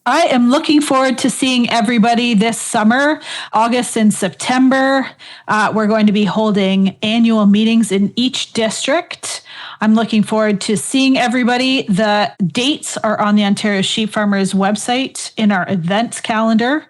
I am looking forward to seeing everybody this summer, August and September. We're going to be holding annual meetings in each district. I'm looking forward to seeing everybody. The dates are on the Ontario Sheep Farmers website in our events calendar.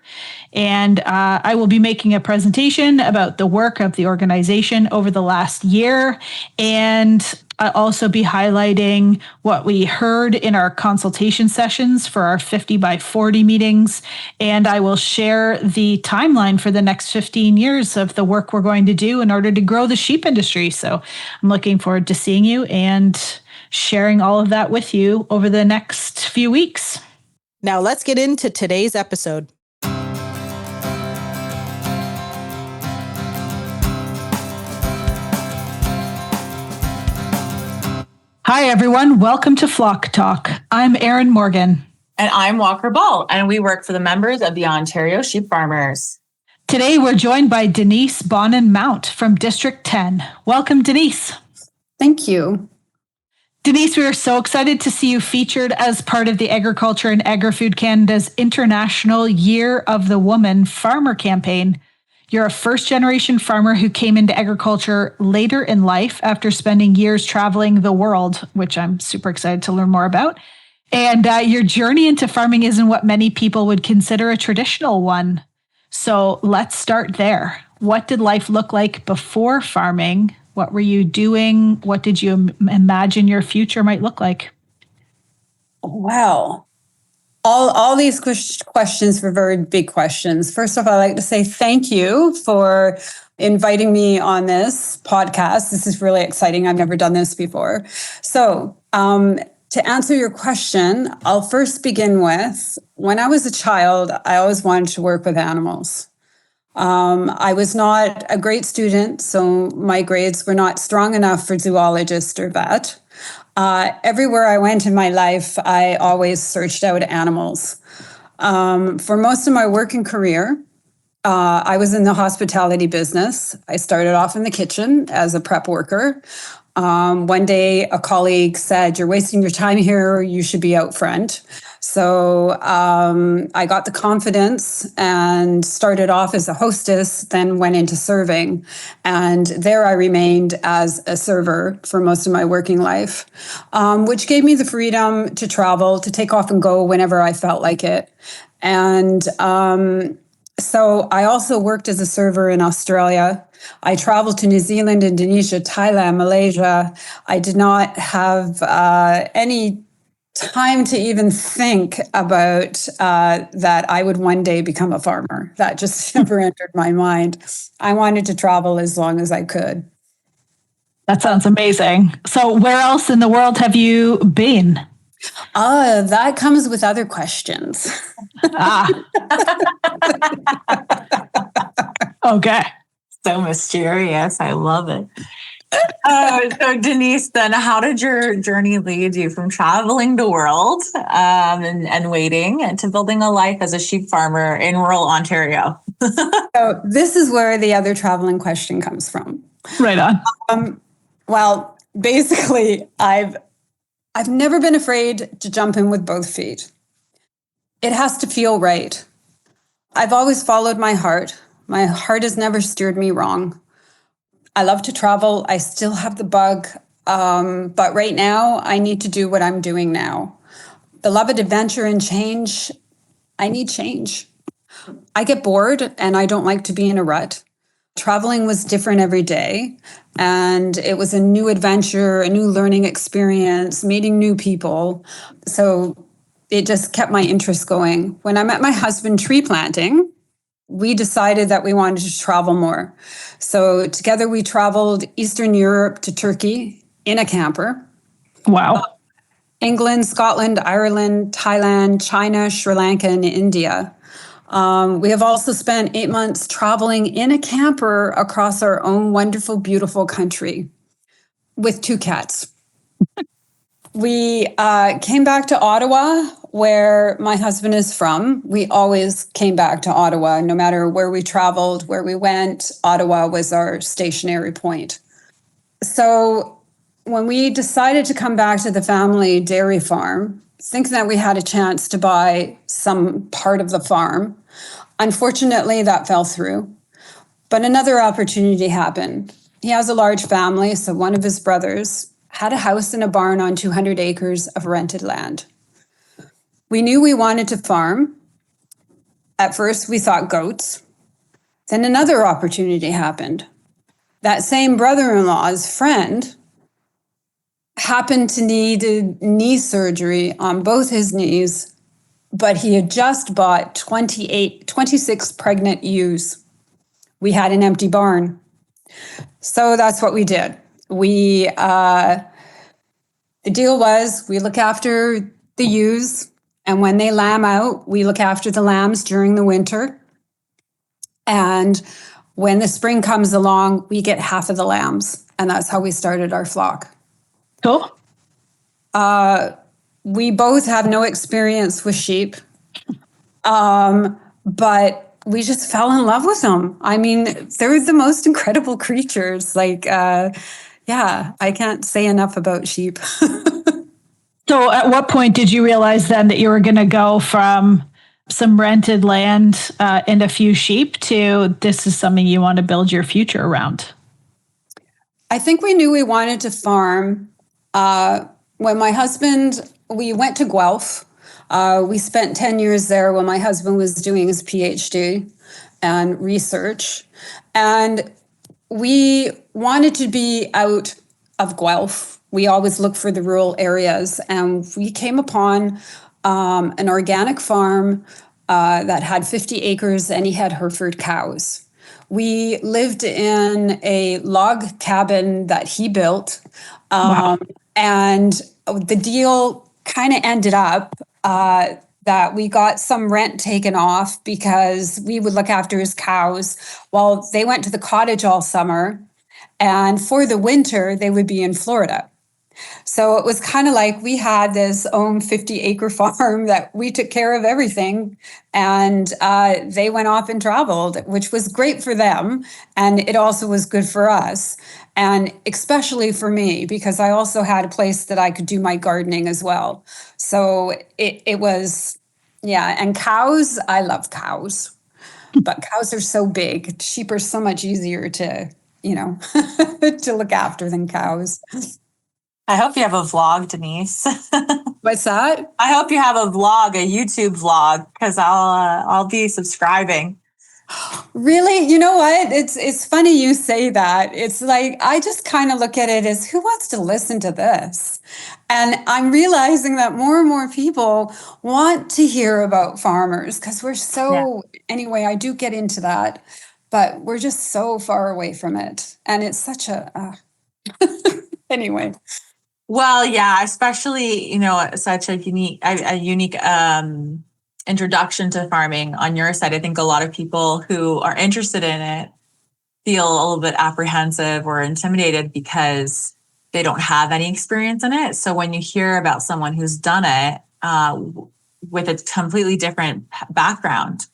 And I will be making a presentation about the work of the organization over the last year. And I'll also be highlighting what we heard in our consultation sessions for our 50 by 40 meetings. And I will share the timeline for the next 15 years of the work we're going to do in order to grow the sheep industry. So I'm looking forward to seeing you and sharing all of that with you over the next few weeks. Now let's get into today's episode. Hi, everyone. Welcome to Flock Talk. I'm Erin Morgan. And I'm Walker Ball, and we work for the members of the Ontario Sheep Farmers. Today, we're joined by Denise Bonin-Mount from District 10. Welcome, Denise. Thank you. Denise, we are so excited to see you featured as part of the Agriculture and Agri-Food Canada's International Year of the Woman Farmer campaign. You're a first-generation farmer who came into agriculture later in life after spending years traveling the world, which I'm super excited to learn more about. And your journey into farming isn't what many people would consider a traditional one. So let's start there. What did life look like before farming? What were you doing? What did you imagine your future might look like? Wow. All these questions were very big questions. First of all, I'd like to say thank you for inviting me on this podcast. This is really exciting. I've never done this before. So to answer your question, I'll first begin with, when I was a child, I always wanted to work with animals. I was not a great student, so my grades were not strong enough for zoologist or vet. Everywhere I went in my life, I always searched out animals. For most of my working career, I was in the hospitality business. I started off in the kitchen as a prep worker. One day, a colleague said, "You're wasting your time here. You should be out front." So I got the confidence and started off as a hostess, then went into serving. And there I remained as a server for most of my working life, which gave me the freedom to travel, to take off and go whenever I felt like it. And so I also worked as a server in Australia. I traveled to New Zealand, Indonesia, Thailand, Malaysia. I did not have any time to even think about that I would one day become a farmer. That just never entered my mind. I wanted to travel as long as I could. That sounds amazing. So where else in the world have you been? That comes with other questions. Okay. So mysterious. I love it. So Denise, then how did your journey lead you from traveling the world and waiting and to building a life as a sheep farmer in rural Ontario? So this is where the other traveling question comes from. Right on. Well, basically, I've never been afraid to jump in with both feet. It has to feel right. I've always followed my heart. My heart has never steered me wrong. I love to travel. I still have the bug. But right now, I need to do what I'm doing now. Beloved adventure and change. I need change. I get bored and I don't like to be in a rut. Traveling was different every day. And it was a new adventure, a new learning experience, meeting new people. So it just kept my interest going. When I met my husband tree planting, we decided that we wanted to travel more. So together we traveled Eastern Europe to Turkey in a camper. Wow. England, Scotland, Ireland, Thailand, China, Sri Lanka, and India. We have also spent 8 months traveling in a camper across our own wonderful, beautiful country with 2 cats. We came back to Ottawa, where my husband is from. We always came back to Ottawa, no matter where we traveled, where we went. Ottawa was our stationary point. So when we decided to come back to the family dairy farm thinking that we had a chance to buy some part of the farm. Unfortunately, that fell through. But another opportunity happened. He has a large family, so one of his brothers had a house and a barn on 200 acres of rented land. We knew we wanted to farm. At first, we thought goats. Then another opportunity happened. That same brother-in-law's friend happened to need knee surgery on both his knees, but he had just bought 26 pregnant ewes. We had an empty barn. So that's what we did. The deal was we look after the ewes, and when they lamb out, we look after the lambs during the winter. And when the spring comes along, we get half of the lambs. And that's how we started our flock. Cool. We both have no experience with sheep, but we just fell in love with them. I mean, they're the most incredible creatures. I can't say enough about sheep. So at what point did you realize then that you were going to go from some rented land and a few sheep to this is something you want to build your future around? I think we knew we wanted to farm. When we went to Guelph. We spent 10 years there when my husband was doing his PhD and research. And we wanted to be out of Guelph. We always look for the rural areas. And we came upon an organic farm that had 50 acres and he had Hereford cows. We lived in a log cabin that he built. Wow. And the deal kind of ended up that we got some rent taken off because we would look after his cows while they went to the cottage all summer. And for the winter, they would be in Florida. So it was kind of like we had this own 50-acre farm that we took care of everything. And they went off and traveled, which was great for them. And it also was good for us. And especially for me, because I also had a place that I could do my gardening as well. So it was, yeah. And cows, I love cows. But cows are so big. Sheep are so much easier to, to look after than cows. I hope you have a vlog, Denise. What's that? I hope you have a vlog, a YouTube vlog, because I'll be subscribing. Really? You know what? It's funny you say that. It's like I just kind of look at it as who wants to listen to this? And I'm realizing that more and more people want to hear about farmers because we're anyway, I do get into that, but we're just so far away from it. And it's such anyway. Well, yeah, especially, such a unique introduction to farming on your side. I think a lot of people who are interested in it feel a little bit apprehensive or intimidated because they don't have any experience in it. So when you hear about someone who's done it with a completely different background,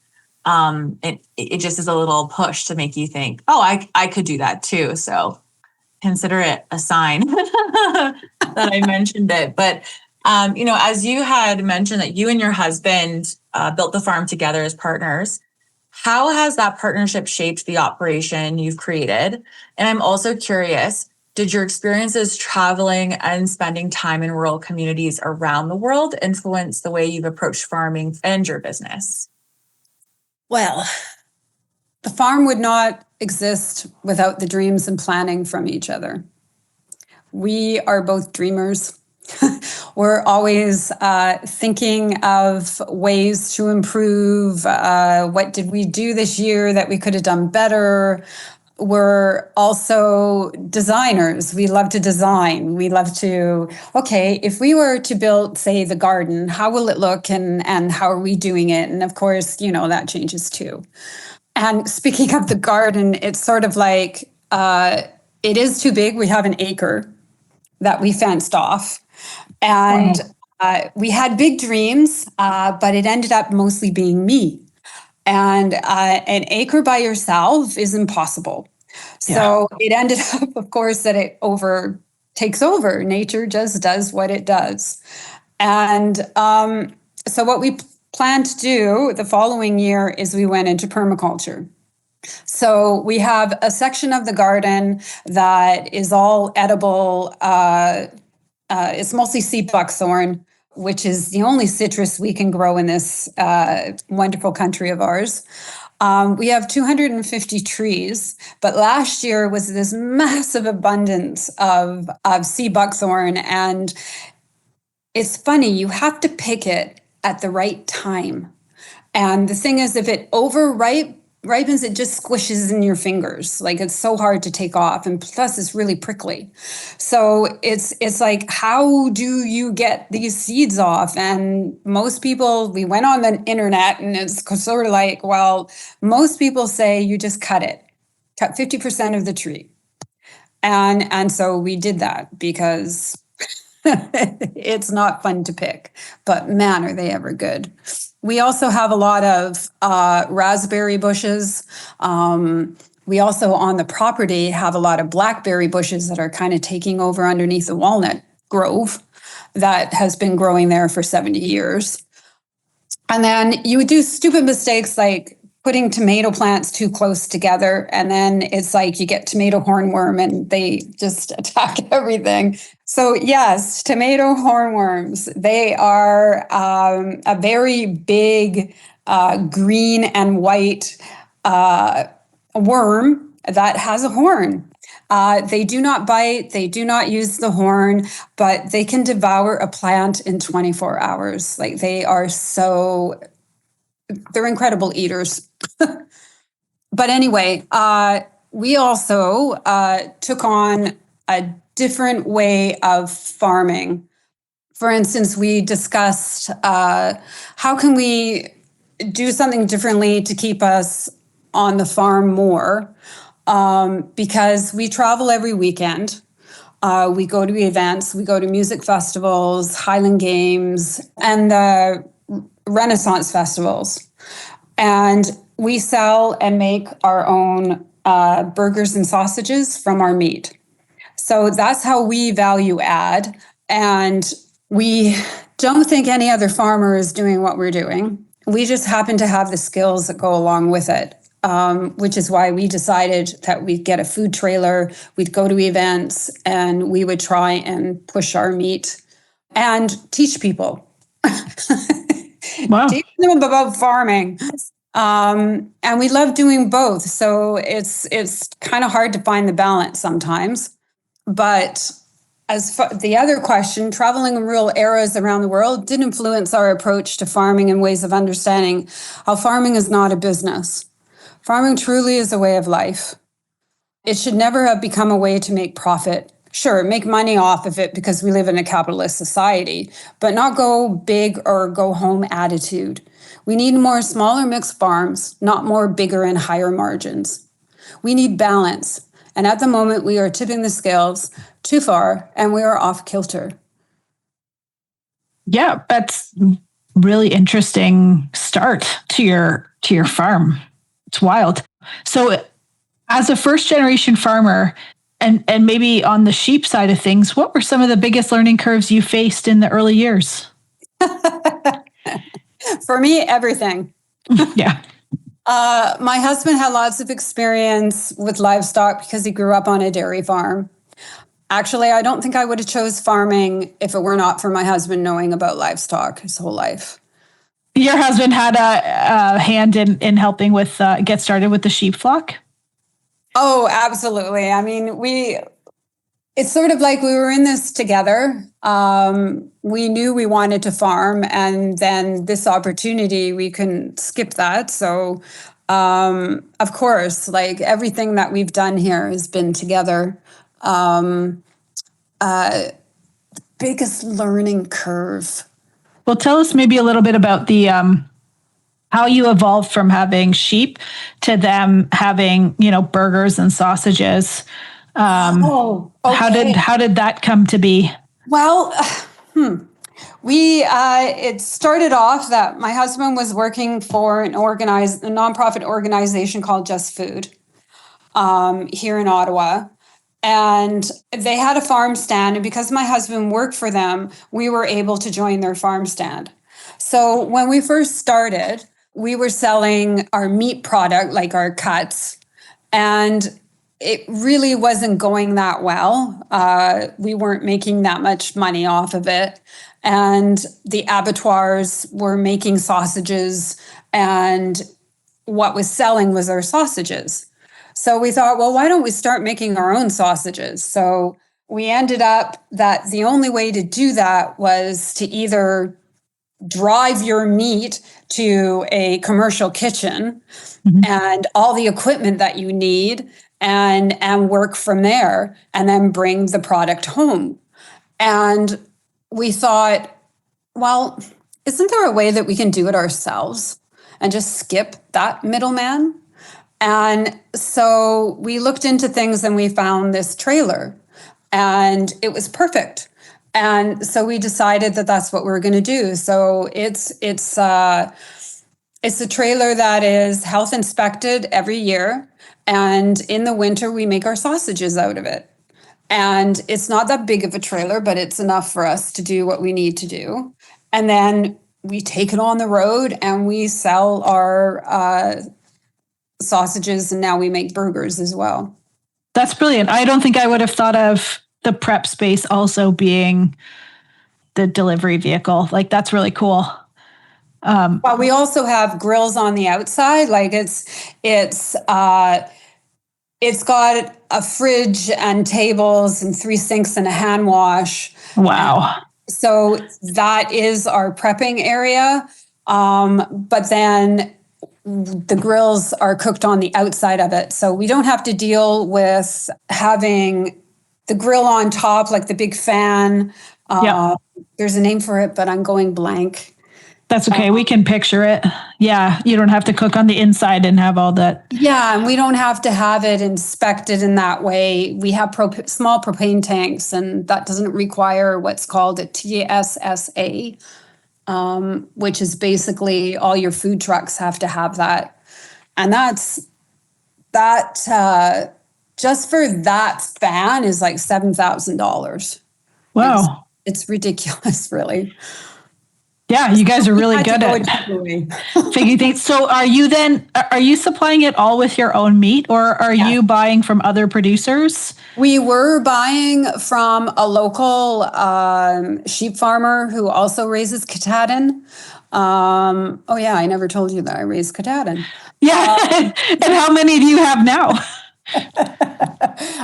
it just is a little push to make you think, oh, I could do that too. So consider it a sign that I mentioned it. But, as you had mentioned that you and your husband built the farm together as partners, how has that partnership shaped the operation you've created? And I'm also curious, did your experiences traveling and spending time in rural communities around the world influence the way you've approached farming and your business? Well, the farm would not exist without the dreams and planning from each other. We are both dreamers. We're always thinking of ways to improve. What did we do this year that we could have done better? We're also designers. We love to design. We love to, okay, if we were to build, say, the garden, how will it look and how are we doing it? And of course, that changes too. And speaking of the garden, it's sort of like it is too big. We have an acre that we fenced off. And we had big dreams, but it ended up mostly being me. And an acre by yourself is impossible. So it ended up, of course, that it takes over. Nature just does what it does. And so what we plan to do the following year is we went into permaculture. So we have a section of the garden that is all edible. It's mostly sea buckthorn, which is the only citrus we can grow in this wonderful country of ours. We have 250 trees, but last year was this massive abundance of sea buckthorn. And it's funny, you have to pick it at the right time. And the thing is, if it ripens, it just squishes in your fingers. Like, it's so hard to take off. And plus it's really prickly. So it's like, how do you get these seeds off? And most people, we went on the internet and it's sort of like, well, most people say you just cut 50% of the tree. And so we did that because it's not fun to pick, but man, are they ever good. We also have a lot of raspberry bushes. We also on the property have a lot of blackberry bushes that are kind of taking over underneath the walnut grove that has been growing there for 70 years. And then you would do stupid mistakes like putting tomato plants too close together. And then it's like you get tomato hornworm and they just attack everything. So yes, tomato hornworms, they are a very big green and white worm that has a horn. They do not bite, they do not use the horn, but they can devour a plant in 24 hours. Like, they're incredible eaters. But anyway, we also took on a different way of farming. For instance, we discussed how can we do something differently to keep us on the farm more, because we travel every weekend. We go to events, we go to music festivals, Highland Games, and the Renaissance festivals. And we sell and make our own burgers and sausages from our meat. So that's how we value add. And we don't think any other farmer is doing what we're doing. We just happen to have the skills that go along with it, which is why we decided that we'd get a food trailer, we'd go to events, and we would try and push our meat and teach people. Wow. Teach them about farming. And we love doing both. So it's kind of hard to find the balance sometimes. But as for the other question, traveling in rural areas around the world did influence our approach to farming and ways of understanding how farming is not a business. Farming truly is a way of life. It should never have become a way to make profit. Sure, make money off of it because we live in a capitalist society, but not go big or go home attitude. We need more smaller mixed farms, not more bigger and higher margins. We need balance. And at the moment, we are tipping the scales too far and we are off kilter. Yeah, that's really interesting start to your farm. It's wild. So as a first generation farmer, and maybe on the sheep side of things, what were some of the biggest learning curves you faced in the early years? For me, everything. Yeah. My husband had lots of experience with livestock because he grew up on a dairy farm. Actually, I don't think I would have chose farming if it were not for my husband knowing about livestock his whole life. Your husband had a hand in helping with get started with the sheep flock? Oh, absolutely. I mean, it's sort of like we were in this together. We knew we wanted to farm, and then this opportunity, we couldn't skip that. So, of course, like everything that we've done here has been together. Biggest learning curve. Well, tell us maybe a little bit about the how you evolved from having sheep to them having, burgers and sausages. Okay. How did that come to be? Well, it started off that my husband was working for a nonprofit organization called Just Food here in Ottawa. And they had a farm stand. And because my husband worked for them, we were able to join their farm stand. So when we first started, we were selling our meat product, like our cuts, and it really wasn't going that well. We weren't making that much money off of it. And the abattoirs were making sausages, and what was selling was our sausages. So we thought, well, why don't we start making our own sausages? So we ended up that the only way to do that was to either drive your meat to a commercial kitchen and all the equipment that you need and work from there and then bring the product home. And we thought, well, isn't there a way that we can do it ourselves and just skip that middleman? And so we looked into things and we found this trailer and it was perfect. And so we decided that that's what we were going to do. So it's a trailer that is health inspected every year. And in the winter, we make our sausages out of it. And it's not that big of a trailer, but it's enough for us to do what we need to do. And then we take it on the road and we sell our sausages, and now we make burgers as well. That's brilliant. I don't think I would have thought of the prep space also being the delivery vehicle. Like, that's really cool. But we also have grills on the outside. Like it's got a fridge and tables and 3 sinks and a hand wash. Wow. So that is our prepping area. But then the grills are cooked on the outside of it. So we don't have to deal with having the grill on top, like the big fan. Yeah. There's a name for it, but I'm going blank. That's okay. We can picture it. Yeah. You don't have to cook on the inside and have all that. Yeah. And we don't have to have it inspected in that way. We have small propane tanks, and that doesn't require what's called a TSSA, which is basically all your food trucks have to have that. And just for that fan is like $7,000. Wow. It's ridiculous, really. Yeah, you guys are really good at figuring things. So are you supplying it all with your own meat, or are you buying from other producers? We were buying from a local sheep farmer who also raises Katahdin. Oh yeah, I never told you that I raise Katahdin. Yeah. And how many do you have now?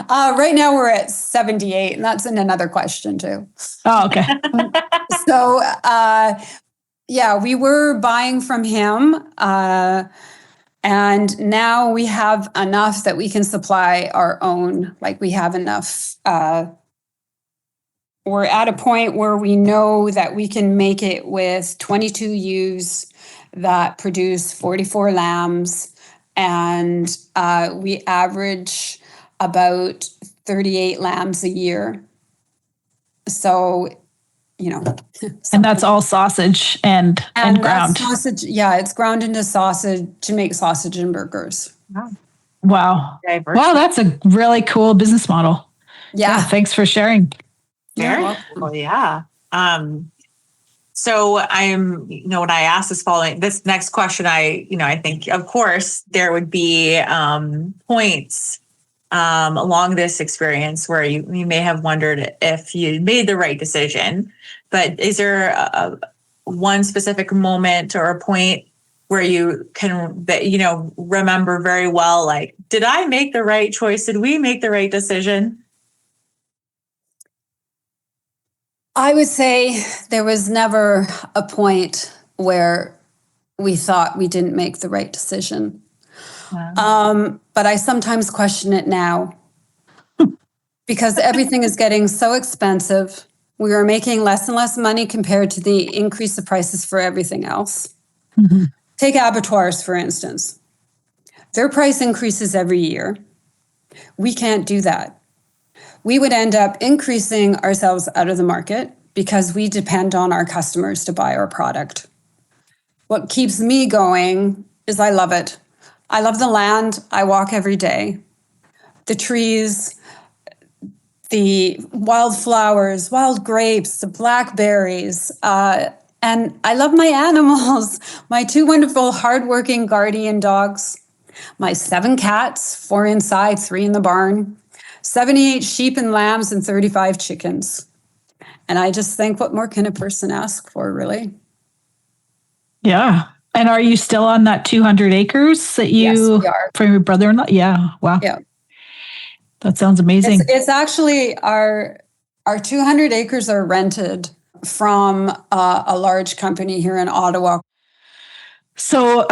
Right now we're at 78, and that's in another question too. Oh, okay. So, yeah, we were buying from him, and now we have enough that we can supply our own. Like, we have enough. We're at a point where we know that we can make it with 22 ewes that produce 44 lambs, and we average about 38 lambs a year. So, And that's all sausage and ground. Sausage, yeah, it's ground into sausage to make sausage and burgers. Wow. Wow, that's a really cool business model. Yeah. Thanks for sharing. Very cool. Yeah. So when I asked this next question, I think, of course, there would be points along this experience where you may have wondered if you made the right decision. But is there one specific moment or a point where you can remember very well, like, did I make the right choice? Did we make the right decision? I would say there was never a point where we thought we didn't make the right decision. Wow. But I sometimes question it now because everything is getting so expensive. We are making less and less money compared to the increase of prices for everything else. Mm-hmm. Take abattoirs, for instance. Their price increases every year. We can't do that. We would end up increasing ourselves out of the market because we depend on our customers to buy our product. What keeps me going is I love it. I love the land. I walk every day. The trees, the wildflowers, wild grapes, the blackberries. And I love my animals, my 2 wonderful, hardworking guardian dogs, my 7 cats, 4 inside, 3 in the barn, 78 sheep and lambs, and 35 chickens. And I just think, what more can a person ask for, really? Yeah. And are you still on that 200 acres that Yes, you, we are. from your brother-in-law? Yeah. Wow. Yeah. That sounds amazing. It's actually our 200 acres are rented from a large company here in Ottawa. So,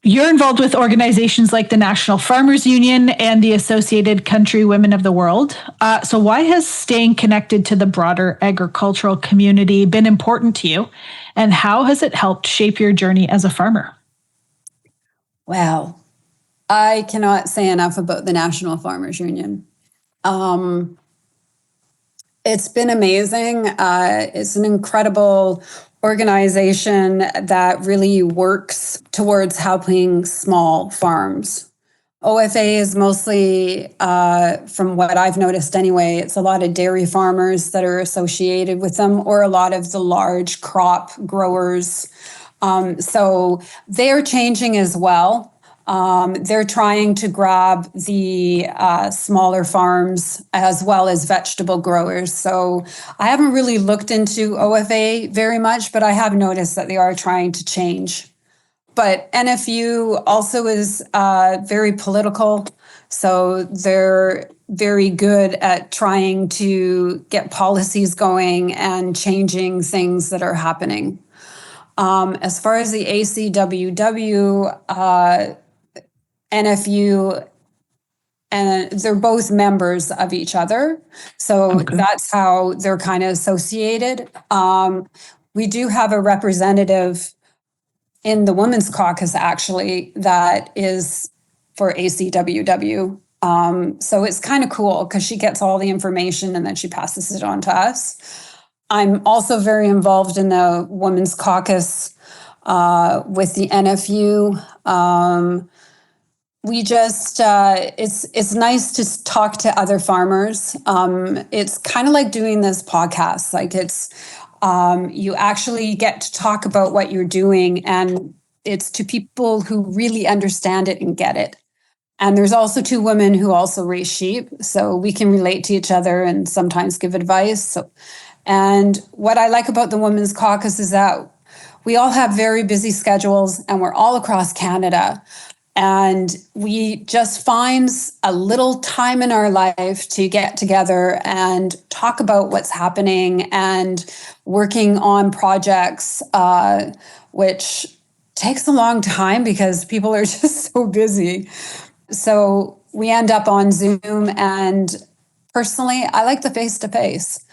you're involved with organizations like the National Farmers Union and the Associated Country Women of the World. So, why has staying connected to the broader agricultural community been important to you? And how has it helped shape your journey as a farmer? Well, I cannot say enough about the National Farmers Union. It's been amazing. It's an incredible organization that really works towards helping small farms. OFA is mostly, from what I've noticed anyway, it's a lot of dairy farmers that are associated with them, or a lot of the large crop growers. So they're changing as well. They're trying to grab the smaller farms as well as vegetable growers. So I haven't really looked into OFA very much, but I have noticed that they are trying to change. But NFU also is very political. So they're very good at trying to get policies going and changing things that are happening. As far as the ACWW, NFU, and they're both members of each other. So Okay. that's how they're kind of associated. We do have a representative in the Women's Caucus, actually, that is for ACWW. So it's kind of cool because she gets all the information and then she passes it on to us. I'm also very involved in the Women's Caucus with the NFU. We just it's nice to talk to other farmers. It's kind of like doing this podcast. Like it's you actually get to talk about what you're doing, and it's to people who really understand it and get it. And there's also 2 women who also raise sheep, so we can relate to each other and sometimes give advice. So, and what I like about the Women's Caucus is that we all have very busy schedules and we're all across Canada. And we just find a little time in our life to get together and talk about what's happening and working on projects, which takes a long time because people are just so busy. So we end up on Zoom, and personally, I like the face-to-face.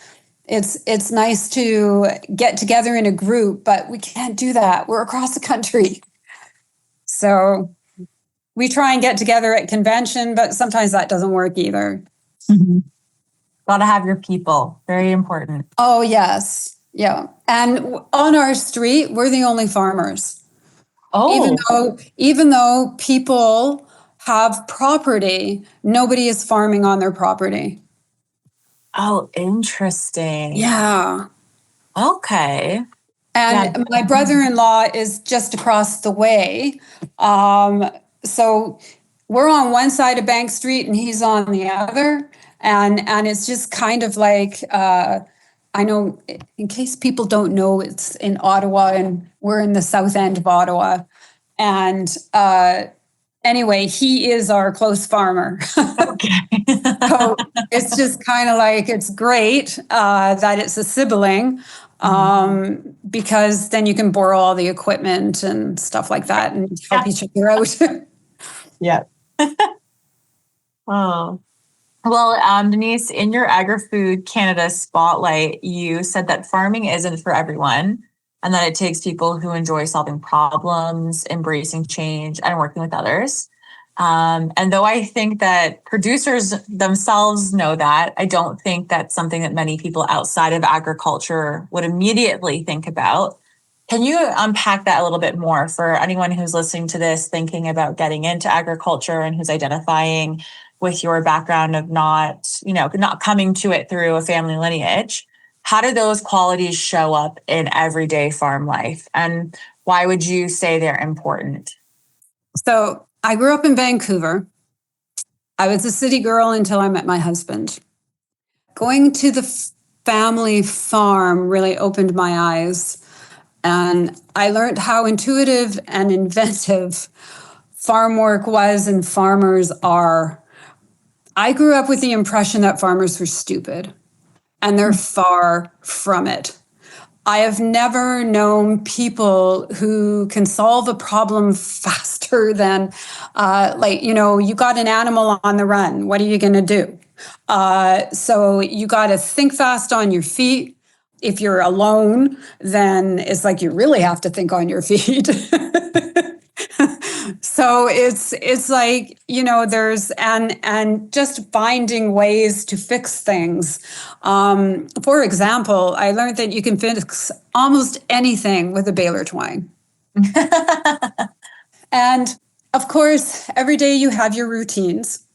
It's nice to get together in a group, but we can't do that. We're across the country. So we try and get together at convention, but sometimes that doesn't work either. Mhm. Got to have your people. Very important. Oh, yes. Yeah. And on our street, we're the only farmers. Oh, Even though people have property, nobody is farming on their property. oh, interesting. Yeah. Okay. And Yeah. my brother-in-law is just across the way. So we're on one side of Bank Street and he's on the other. And it's just kind of like, I know, in case people don't know, it's in Ottawa and we're in the south end of Ottawa. And anyway, he is our close farmer. Okay. So it's just kind of like, it's great that it's a sibling, because then you can borrow all the equipment and stuff like that and help each other out. Yeah. Oh. Well, Denise, in your Agri-Food Canada spotlight, you said that farming isn't for everyone and that it takes people who enjoy solving problems, embracing change, and working with others. And though I think that producers themselves know that, I don't think that's something that many people outside of agriculture would immediately think about. Can you unpack that a little bit more for anyone who's listening to this, thinking about getting into agriculture and who's identifying with your background of not coming to it through a family lineage, how do those qualities show up in everyday farm life? And why would you say they're important? So I grew up in Vancouver. I was a city girl until I met my husband. Going to the family farm really opened my eyes. And I learned how intuitive and inventive farm work was and farmers are. I grew up with the impression that farmers were stupid, and they're far from it. I have never known people who can solve a problem faster than, you got an animal on the run. What are you going to do? So you got to think fast on your feet. If you're alone, then it's like you really have to think on your feet. So it's like, there's and just finding ways to fix things. For example, I learned that you can fix almost anything with a baler twine. And of course, every day you have your routines.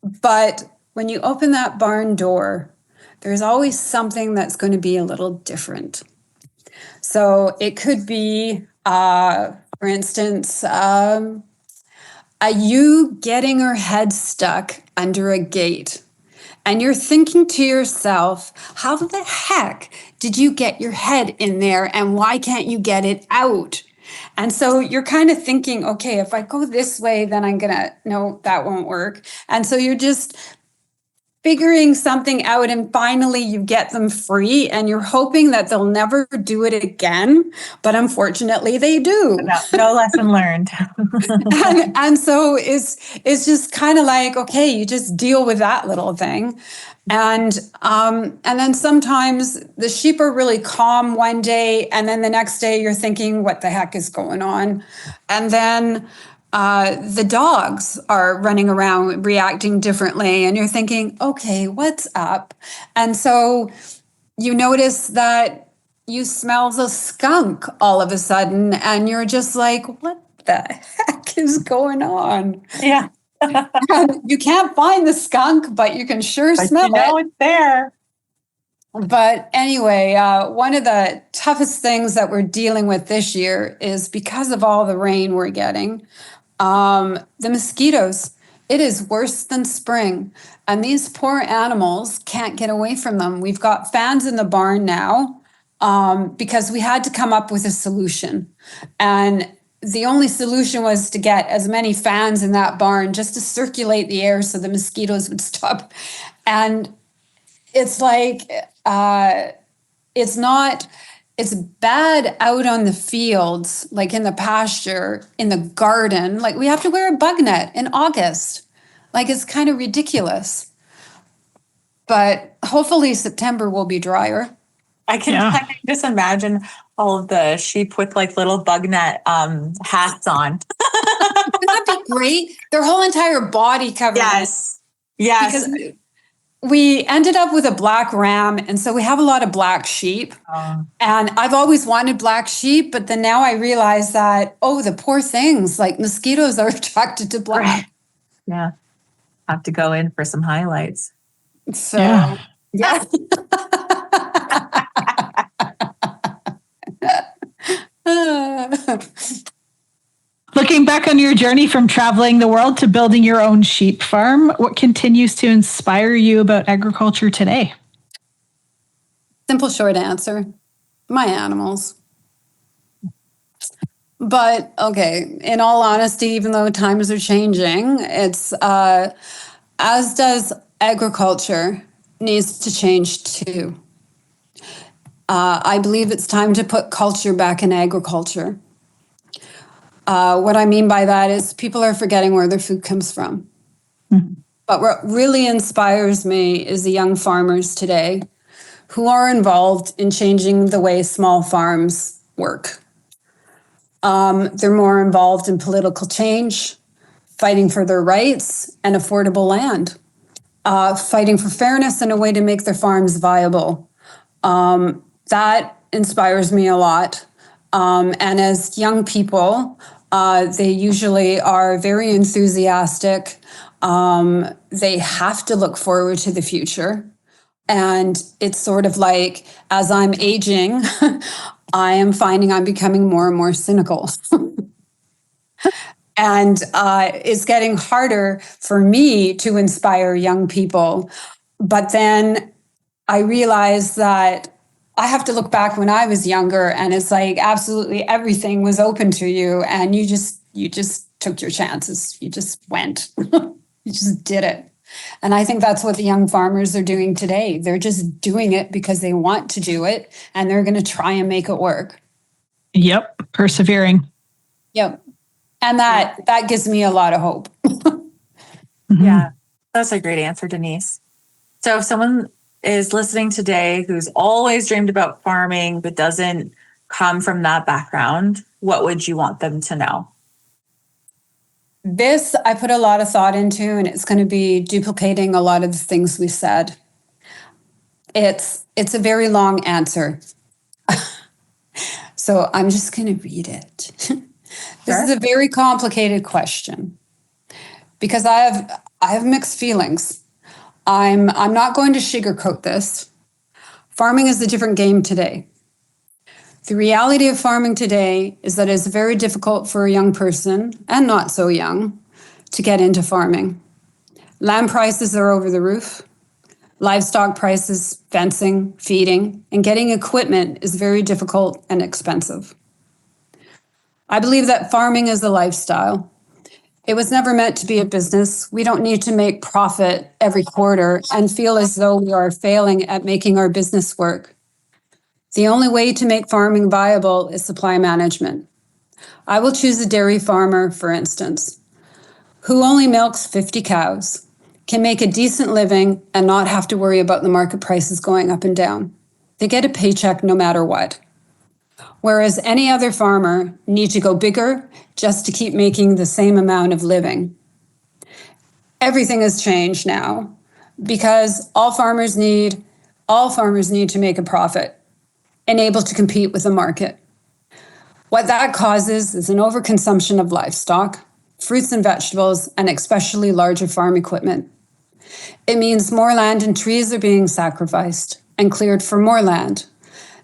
But when you open that barn door, there's always something that's going to be a little different. So it could be, for instance, you getting her head stuck under a gate. And you're thinking to yourself, how the heck did you get your head in there? And why can't you get it out? And so you're kind of thinking, okay, if I go this way, then no, that won't work. And so you're just figuring something out, and finally you get them free, and you're hoping that they'll never do it again. But unfortunately they do. No lesson learned. and so it's just kind of like, okay, you just deal with that little thing. And then sometimes the sheep are really calm one day, and then the next day you're thinking, what the heck is going on? And then the dogs are running around reacting differently, and you're thinking, okay, what's up? And so you notice that you smell the skunk all of a sudden, and you're just like, what the heck is going on? Yeah. You can't find the skunk, but you can sure smell it. It's there. But anyway, one of the toughest things that we're dealing with this year is because of all the rain we're getting, the mosquitoes. It is worse than spring. And these poor animals can't get away from them. We've got fans in the barn now because we had to come up with a solution. And the only solution was to get as many fans in that barn just to circulate the air so the mosquitoes would stop. And it's like, it's bad out on the fields, like in the pasture, in the garden. Like we have to wear a bug net in August. Like it's kind of ridiculous. But hopefully September will be drier. I can just imagine all of the sheep with like little bug net hats on. Wouldn't that be great? Their whole entire body covered. Yes. Because we ended up with a black ram, and so we have a lot of black sheep. And I've always wanted black sheep, but then now I realize that, the poor things, like mosquitoes are attracted to black. Right. Yeah. Have to go in for some highlights. So, yeah. Looking back on your journey from traveling the world to building your own sheep farm, what continues to inspire you about agriculture today? Simple, short answer: my animals. But okay, in all honesty, even though times are changing, it's as does agriculture needs to change too. I believe it's time to put culture back in agriculture. What I mean by that is people are forgetting where their food comes from. Mm-hmm. But what really inspires me is the young farmers today who are involved in changing the way small farms work. They're more involved in political change, fighting for their rights and affordable land, fighting for fairness and a way to make their farms viable. That inspires me a lot. And as young people, they usually are very enthusiastic. They have to look forward to the future. And it's sort of like, as I'm aging, I am finding I'm becoming more and more cynical. And it's getting harder for me to inspire young people. But then I realize that I have to look back when I was younger, and it's like absolutely everything was open to you, and you just took your chances. You just went. You just did it. And I think that's what the young farmers are doing today. They're just doing it because they want to do it, and they're going to try and make it work. Yep. Persevering. Yep. And that gives me a lot of hope. Mhm. Yeah, that's a great answer, Denise. So if someone is listening today who's always dreamed about farming but doesn't come from that background, what would you want them to know? This I put a lot of thought into, and it's going to be duplicating a lot of the things we said. It's a very long answer. So I'm just going to read it. This is a very complicated question because I have mixed feelings. I'm not going to sugarcoat this. Farming is a different game today. The reality of farming today is that it's very difficult for a young person, and not so young, to get into farming. Land prices are over the roof. Livestock prices, fencing, feeding, and getting equipment is very difficult and expensive. I believe that farming is a lifestyle. It was never meant to be a business. We don't need to make profit every quarter and feel as though we are failing at making our business work. The only way to make farming viable is supply management. I will choose a dairy farmer, for instance, who only milks 50 cows, can make a decent living and not have to worry about the market prices going up and down. They get a paycheck no matter what. Whereas any other farmer needs to go bigger just to keep making the same amount of living. Everything has changed now because all farmers need to make a profit and able to compete with the market. What that causes is an overconsumption of livestock, fruits and vegetables, and especially larger farm equipment. It means more land and trees are being sacrificed and cleared for more land.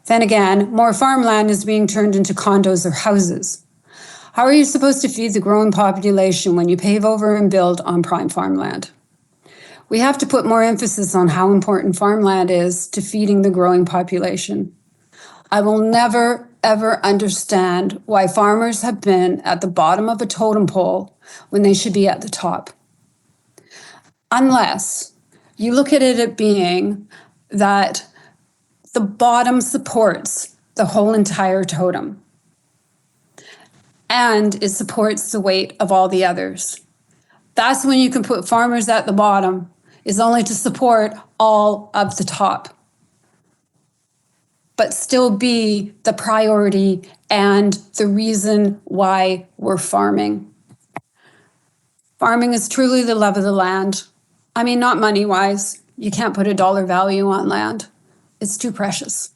Then again, more farmland is being turned into condos or houses. How are you supposed to feed the growing population when you pave over and build on prime farmland? We have to put more emphasis on how important farmland is to feeding the growing population. I will never, ever understand why farmers have been at the bottom of a totem pole when they should be at the top. Unless you look at it as being that the bottom supports the whole entire totem, and it supports the weight of all the others. That's when you can put farmers at the bottom, is only to support all of the top, but still be the priority and the reason why we're farming. Farming is truly the love of the land. I mean, not money-wise. You can't put a dollar value on land. It's too precious.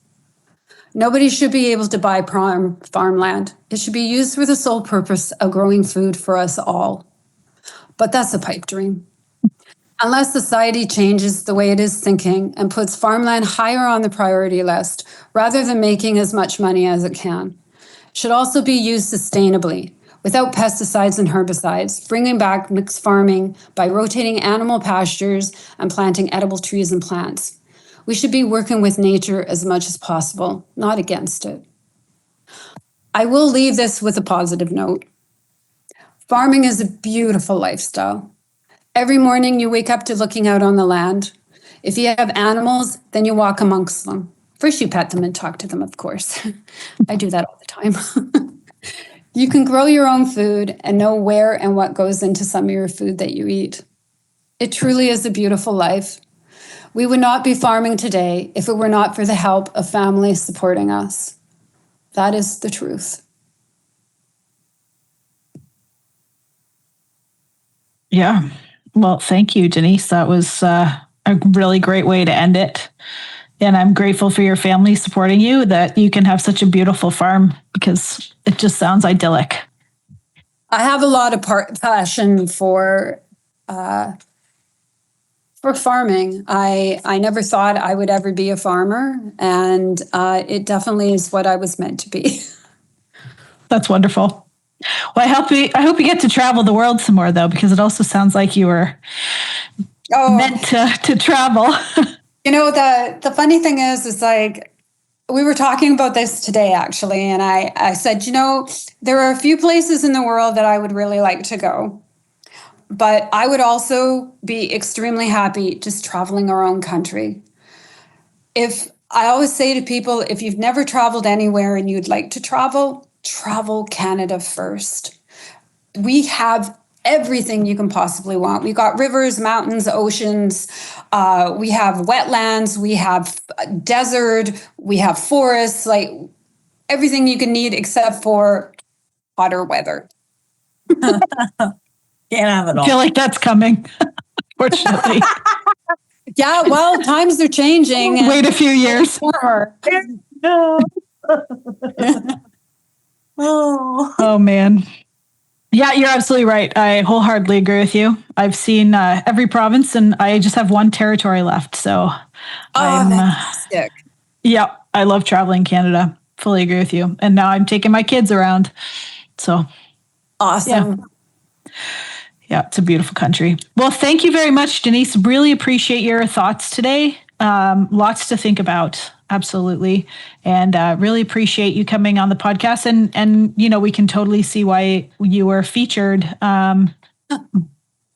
Nobody should be able to buy farmland. It should be used for the sole purpose of growing food for us all. But that's a pipe dream. Unless society changes the way it is thinking and puts farmland higher on the priority list, rather than making as much money as it can. It should also be used sustainably, without pesticides and herbicides, bringing back mixed farming by rotating animal pastures and planting edible trees and plants. We should be working with nature as much as possible, not against it. I will leave this with a positive note. Farming is a beautiful lifestyle. Every morning you wake up to looking out on the land. If you have animals, then you walk amongst them. First you pet them and talk to them, of course. I do that all the time. You can grow your own food and know where and what goes into some of your food that you eat. It truly is a beautiful life. We would not be farming today if it were not for the help of families supporting us. That is the truth. Yeah. Well, thank you, Denise. That was a really great way to end it. And I'm grateful for your family supporting you, that you can have such a beautiful farm, because it just sounds idyllic. I have a lot of passion for for farming. I never thought I would ever be a farmer, and it definitely is what I was meant to be. That's wonderful. Well, I hope you get to travel the world some more, though, because it also sounds like you were meant to travel. The funny thing is like, we were talking about this today, actually, and I said, there are a few places in the world that I would really like to go, but I would also be extremely happy just traveling our own country. I always say to people, if you've never traveled anywhere and you'd like to travel Canada first. We have everything you can possibly want. We got rivers, mountains, oceans. We have wetlands. We have desert. We have forests. Like everything you can need except for hotter weather. Can't have it all. I feel like that's coming, fortunately. Yeah, well, times are changing. Wait a few years. No. Oh, man. Yeah, you're absolutely right. I wholeheartedly agree with you. I've seen every province, and I just have one territory left. So fantastic. Yeah, I love traveling Canada. Fully agree with you. And now I'm taking my kids around. So awesome. Yeah, it's a beautiful country. Well, thank you very much, Denise. Really appreciate your thoughts today. Lots to think about. Absolutely. And really appreciate you coming on the podcast. And we can totally see why you were featured by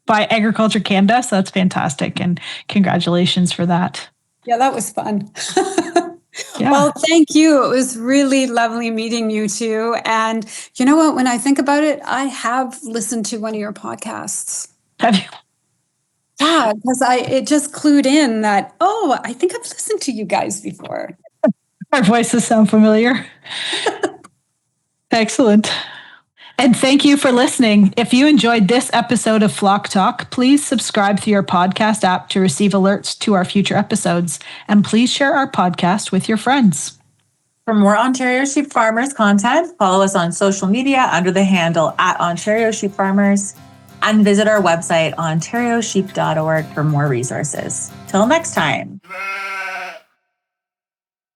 Agriculture Canada. So that's fantastic. And congratulations for that. Yeah, that was fun. Yeah. Well, thank you. It was really lovely meeting you too. And you know what? When I think about it, I have listened to one of your podcasts. Have you? Yeah, because it just clued in that, I think I've listened to you guys before. Our voices sound familiar. Excellent. And thank you for listening. If you enjoyed this episode of Flock Talk, please subscribe to your podcast app to receive alerts to our future episodes. And please share our podcast with your friends. For more Ontario Sheep Farmers content, follow us on social media under the handle @Ontario Sheep Farmers and visit our website, ontariosheep.org, for more resources. Till next time.